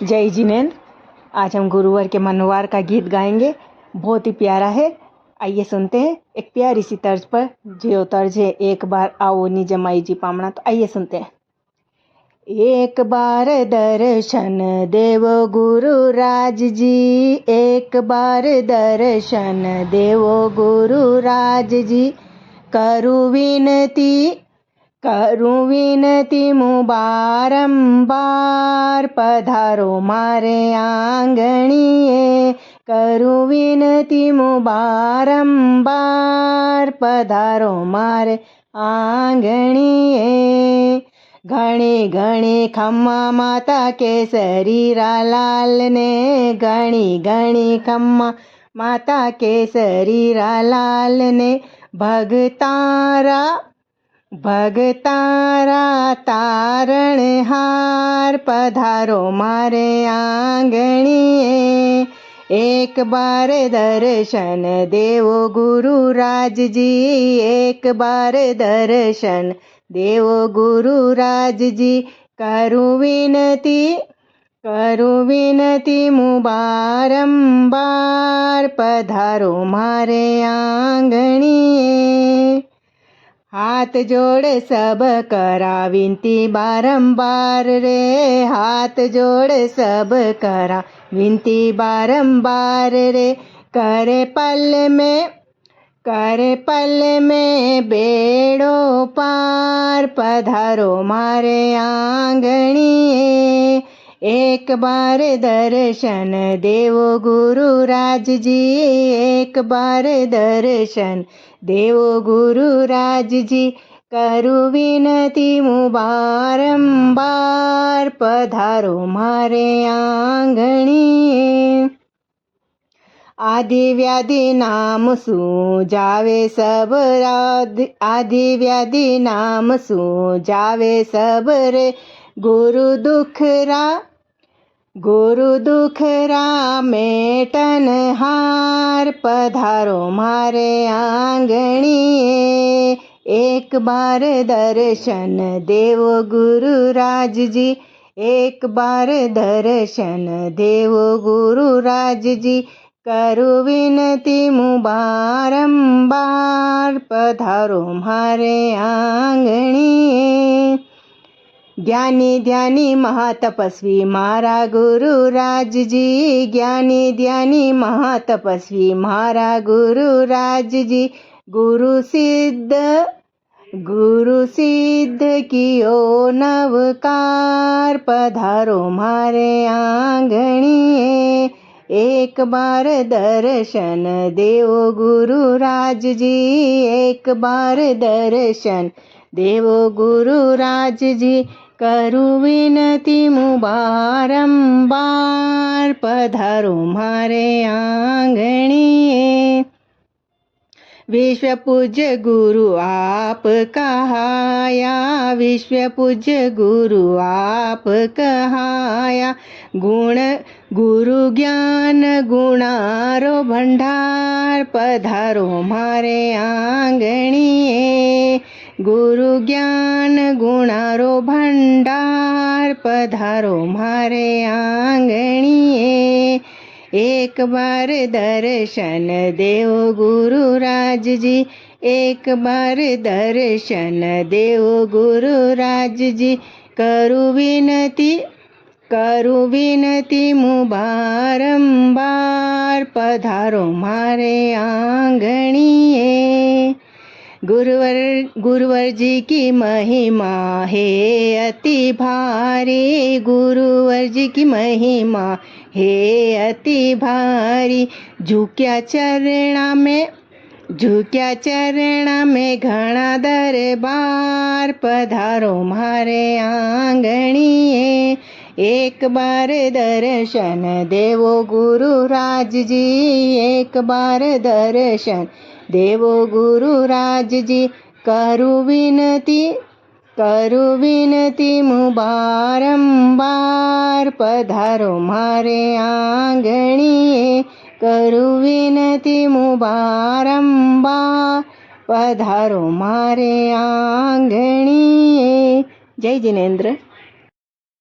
जय जिनेंद्र। आज हम गुरुवार के मनोवार का गीत गाएंगे। बहुत ही प्यारा है। आइए सुनते हैं। एक प्यारी सी तर्ज पर जो तर्ज है, एक बार आओ निज माई जी पामना। तो आइए सुनते हैं। एक बार दर्शन देव गुरु राज जी, एक बार दर्शन देव गुरु राज जी। करूं विनती मुँ बारंबार, पधारो मारे आंगणीए। करूं विनती मुँ बारंबार, पधारो मारे आंगणीए। घणी घणी खम्मा माता केसरीरा लाल ने, घणी घणी खम्मा माता केसरीरा लाल ने। भगतारा तारण हार, पधारो मारे आंगणीए। एक बार दर्शन देवो गुरु राज जी, एक बार दर्शन देवो गुरु राज जी। करूं विनती मुँ बारंबार, पधारो मारे आंगणीए। हाथ जोड़ सब करा विनती बारंबार रे, हाथ जोड़ सब करा विनती बारंबार रे। करे पल में बेड़ो पार, पधारो मारे आंगणीए। एक बार दर्शन देवो गुरु राज जी, एक बार दर्शन देवो गुरु राज जी। करूं विनती मुँ बारंबार, पधारो मारे आंगणीए। आदि व्याधि नाम सूजावे सब, आदि व्याधि नाम सूजावे सब रे। गुरु दुखरा मेटन हार, पधारो मारे आंगणीए। एक बार दर्शन देवो गुरु राज जी, एक बार दर्शन देवो गुरु राज जी। करूं विनती मुँ बारंबार, पधारो मारे आंगणीए। ज्ञानी ध्यानी महातपस्वी मारा गुरु राज जी, ज्ञानी ध्यानी महातपस्वी मारा गुरु राज जी। गुरु सिद्ध कियो नवकार, पधारो मारे आंगणीए। एक बार दर्शन देवो गुरु राज जी, एक बार दर्शन देवो गुरु राज जी। करूं विनती मुँ बारंबार, पधारो मारे आंगणीए। विश्व पूज्य गुरु आप कहाया, विश्व पूज्य गुरु आप कहाया। गुरु ज्ञान गुणारो भंडार, पधारो मारे आंगणीए। गुरु ज्ञान गुणारो भंडार, पधारो मारे आंगणीए। एक बार दर्शन देवो गुरु राज जी, एक बार दर्शन देवो गुरु राज जी। करूं विनती मुँ बारंबार, पधारो मारे आंगणीए। गुरुवर जी की महिमा है अति भारी, गुरुवर जी की महिमा है अति भारी। झुक्या चरणा में घना दरबार, पधारो मारे आंगणीए। एक बार दर्शन देवो गुरु राज जी, एक बार दर्शन देवो गुरु राज जी। करूं विनती मुँ बारंबार, पधारो मारे आंगणीए। करूं विनती मुँ बारंबार, पधारो मारे आंगणीए। जय जिनेंद्र।